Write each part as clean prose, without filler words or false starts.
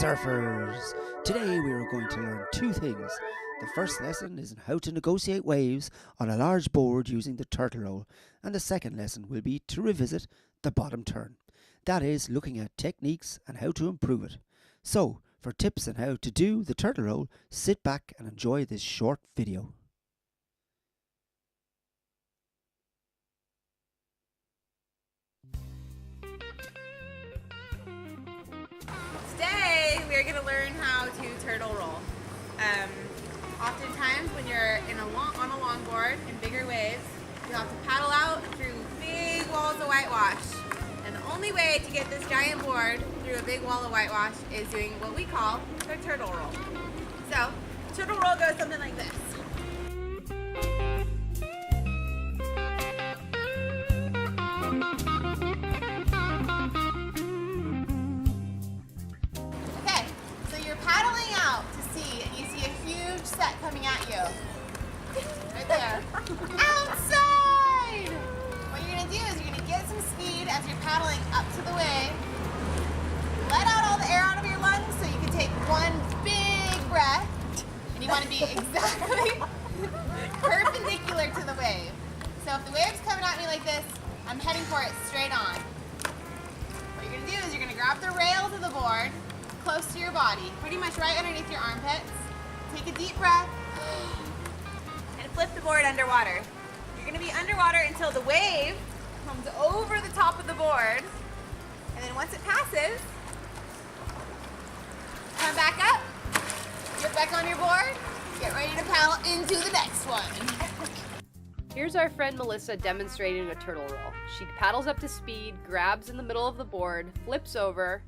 surfers! Today we are going to learn two things. The first lesson is how to negotiate waves on a large board using the turtle roll, and the second lesson will be to revisit the bottom turn. That is, looking at techniques and how to improve it. So, for tips on how to do the turtle roll, sit back and enjoy this short video. Today we are going to learn how to turtle roll. Oftentimes when you're on a longboard in bigger waves, you have to paddle out through big walls of whitewash. And the only way to get this giant board through a big wall of whitewash is doing what we call the turtle roll. So, turtle roll goes something like this. Okay, so you're paddling out to sea and you see a huge set coming at you. Right there. Outside! What you're going to do is you're going to get some speed as you're paddling up to the wave. Let out all the air out of your lungs so you can take one big breath. And you want to be exactly perpendicular to the wave. So if the wave's coming at me like this, I'm heading for it straight on. What you're going to do is you're going to grab the rails of the board close to your body, pretty much right underneath your armpits. Take a deep breath and flip the board underwater. You're going to be underwater until the wave comes over the top of the board, and then once it passes, come back up, get back on your board, get ready to paddle into the next one. Here's our friend Melissa demonstrating a turtle roll. She paddles up to speed, grabs in the middle of the board, flips over.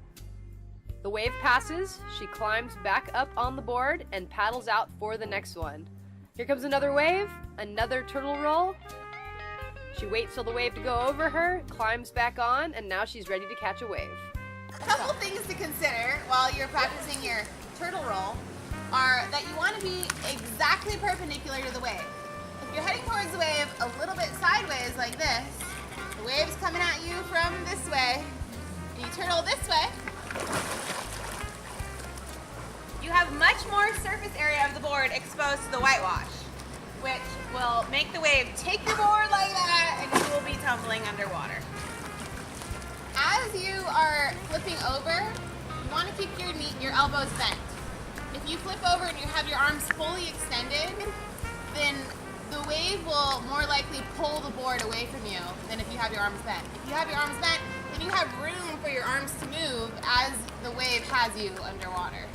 The wave passes, she climbs back up on the board and paddles out for the next one. Here comes another wave, another turtle roll. She waits till the wave to go over her, climbs back on, and now she's ready to catch a wave. A couple things to consider while you're practicing your turtle roll are that you want to be exactly perpendicular to the wave. If you're heading towards the wave a little bit sideways like this, the wave's coming at you from this way, and you turtle this way, you have much more surface area of the board exposed to the whitewash, which will make the wave take your board like that, and you will be tumbling underwater. As you are flipping over, you want to keep your elbows bent. If you flip over and you have your arms fully extended, then the wave will more likely pull the board away from you than if you have your arms bent. If you have your arms bent, then you have room for your arms to move as the wave has you underwater.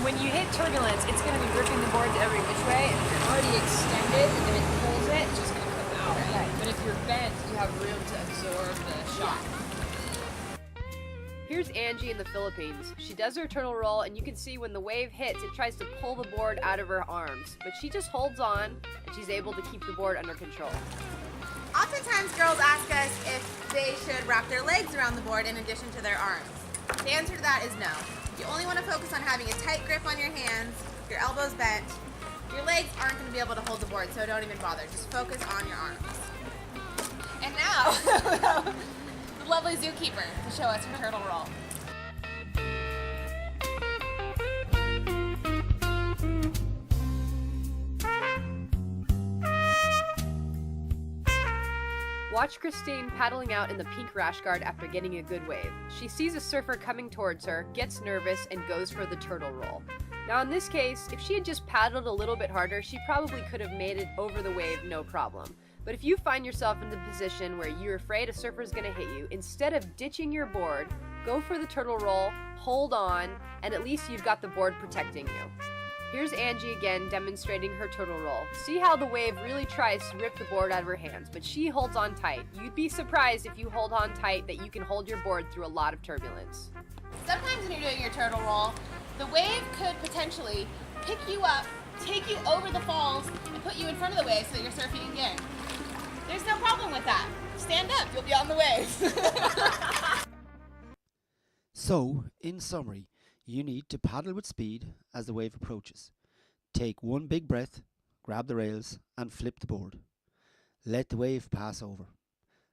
When you hit turbulence, it's going to be gripping the boards every which way, and if you're already extended and then it pulls it, it's just going to come out. Right? But if you're bent, you have room to absorb the shock. Here's Angie in the Philippines. She does her turtle roll, and you can see when the wave hits, it tries to pull the board out of her arms. But she just holds on, and she's able to keep the board under control. Oftentimes girls ask us if they should wrap their legs around the board in addition to their arms. The answer to that is no. You only want to focus on having a tight grip on your hands, your elbows bent. Your legs aren't going to be able to hold the board, so don't even bother. Just focus on your arms. And now, the lovely zookeeper to show us her turtle roll. Watch Christine paddling out in the pink rash guard after getting a good wave. She sees a surfer coming towards her, gets nervous, and goes for the turtle roll. Now in this case, if she had just paddled a little bit harder, she probably could have made it over the wave no problem. But if you find yourself in the position where you're afraid a surfer is going to hit you, instead of ditching your board, go for the turtle roll, hold on, and at least you've got the board protecting you. Here's Angie again demonstrating her turtle roll. See how the wave really tries to rip the board out of her hands, but she holds on tight. You'd be surprised if you hold on tight that you can hold your board through a lot of turbulence. Sometimes when you're doing your turtle roll, the wave could potentially pick you up, take you over the falls, and put you in front of the wave so that you're surfing again. There's no problem with that. Stand up, you'll be on the wave. So, in summary, you need to paddle with speed as the wave approaches. Take one big breath, grab the rails and flip the board. Let the wave pass over.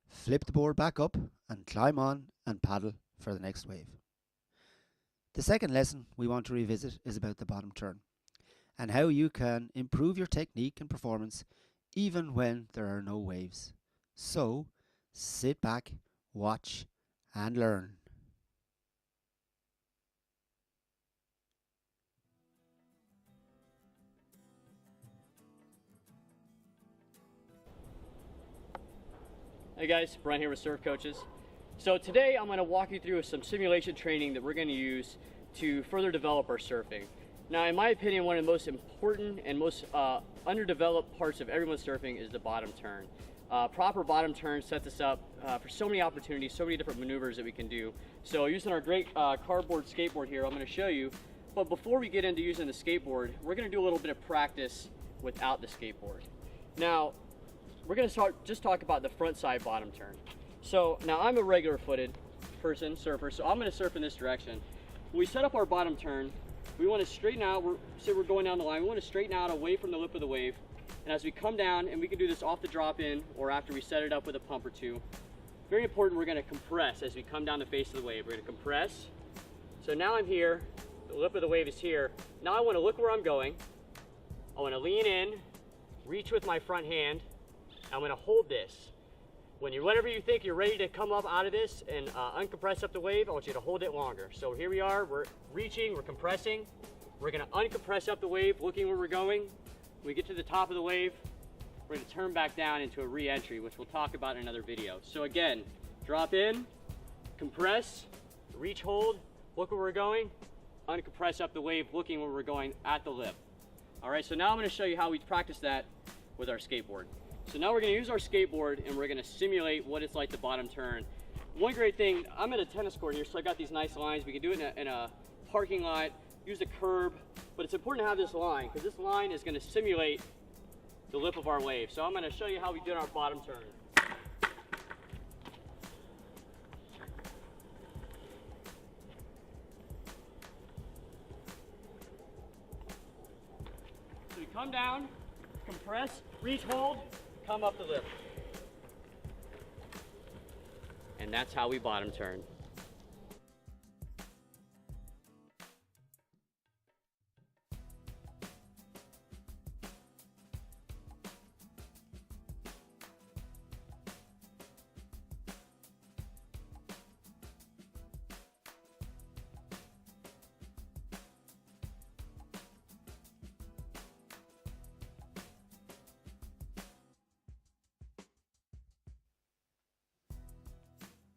Flip the board back up and climb on and paddle for the next wave. The second lesson we want to revisit is about the bottom turn and how you can improve your technique and performance even when there are no waves. So, sit back, watch and learn. Hey guys, Brian here with Surf Coaches. So today I'm going to walk you through some simulation training that we're going to use to further develop our surfing. Now, in my opinion, one of the most important and most underdeveloped parts of everyone's surfing is the bottom turn. Proper bottom turn sets us up for so many opportunities, so many different maneuvers that we can do. So using our great cardboard skateboard here, I'm going to show you. But before we get into using the skateboard, we're going to do a little bit of practice without the skateboard. Now, we're going to just talk about the front side bottom turn. So now I'm a regular footed person, surfer, so I'm going to surf in this direction. When we set up our bottom turn, we want to straighten out, say we're going down the line, we want to straighten out away from the lip of the wave. And as we come down, and we can do this off the drop in or after we set it up with a pump or two, very important, we're going to compress as we come down the face of the wave. We're going to compress. So now I'm here, the lip of the wave is here. Now I want to look where I'm going. I want to lean in, reach with my front hand. I'm going to hold this. Whenever you think you're ready to come up out of this and uncompress up the wave, I want you to hold it longer. So here we are, we're reaching, we're compressing. We're going to uncompress up the wave, looking where we're going. When we get to the top of the wave, we're going to turn back down into a re-entry, which we'll talk about in another video. So again, drop in, compress, reach, hold, look where we're going, uncompress up the wave, looking where we're going at the lip. All right, so now I'm going to show you how we practice that with our skateboard. So now we're going to use our skateboard and we're going to simulate what it's like to bottom turn. One great thing, I'm at a tennis court here, so I got these nice lines. We can do it in a parking lot, use a curb, but it's important to have this line because this line is going to simulate the lip of our wave. So I'm going to show you how we do our bottom turn. So we come down, compress, reach, hold, come up the lip. And that's how we bottom turn.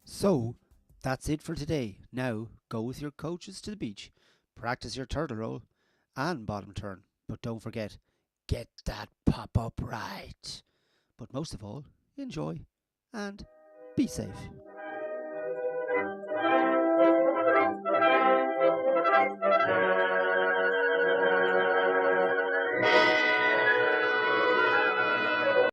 So, that's it for today. Now, go with your coaches to the beach, practice your turtle roll and bottom turn. But don't forget, get that pop up right. But most of all, enjoy and be safe.